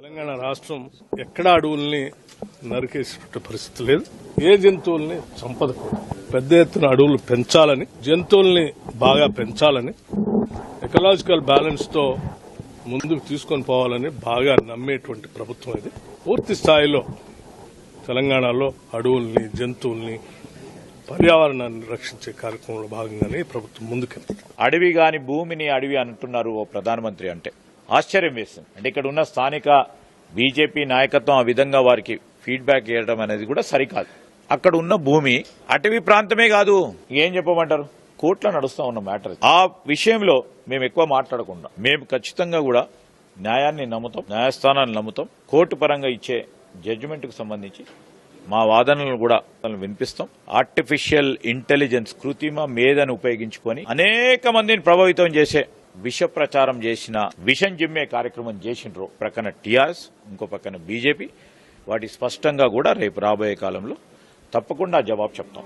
తెలంగాణ రాష్ట్రం ఎక్కడా అడవుల్ని నరికేసేట పరిస్థితి లేదు. ఏ జంతువుల్ని చంపదకూడదు. పెద్ద ఎత్తున అడవులు పెంచాలని, జంతువుల్ని బాగా పెంచాలని, ఎకలాజికల్ బ్యాలెన్స్ తో ముందుకు తీసుకొని పోవాలని బాగా నమ్మేటువంటి ప్రభుత్వం ఇది. పూర్తి స్థాయిలో తెలంగాణలో అడవుల్ని, జంతువుల్ని, పర్యావరణాన్ని రక్షించే కార్యక్రమంలో భాగంగానే ప్రభుత్వం ముందుకెళ్తుంది. అడవి గాని భూమిని అడవి అంటున్నారు ఓ ప్రధానమంత్రి. అంటే ఆశ్చర్యం వేస్తుంది. అంటే ఇక్కడ ఉన్న స్థానిక బీజేపీ నాయకత్వం ఆ విధంగా వారికి ఫీడ్బ్యాక్ ఇవ్వడం అనేది కూడా సరికాదు. అక్కడ ఉన్న భూమి అటవీ ప్రాంతమే కాదు, ఏం చెప్పమంటారు, కోర్టులో నడుస్తా ఉన్న మ్యాటర్. ఆ విషయంలో మేము ఎక్కువ మాట్లాడకుండా మేము ఖచ్చితంగా కూడా న్యాయాన్ని నమ్ముతాం, న్యాయస్థానాన్ని నమ్ముతాం. కోర్టు పరంగా ఇచ్చే జడ్జిమెంట్ కు సంబంధించి మా వాదనలను కూడా వినిపిస్తాం. ఆర్టిఫిషియల్ ఇంటెలిజెన్స్, కృత్రిమ మేధను ఉపయోగించుకొని అనేక మందిని ప్రభావితం చేసే విష ప్రచారం చేసిన, విషం జిమ్మే కార్యక్రమం చేసిండ్రు ప్రక్కన టీఆర్ఎస్, ఇంకో పక్కన బీజేపీ. వాటి స్పష్టంగా కూడా రేపు రాబోయే కాలంలో తప్పకుండా జవాబు చెప్తాం.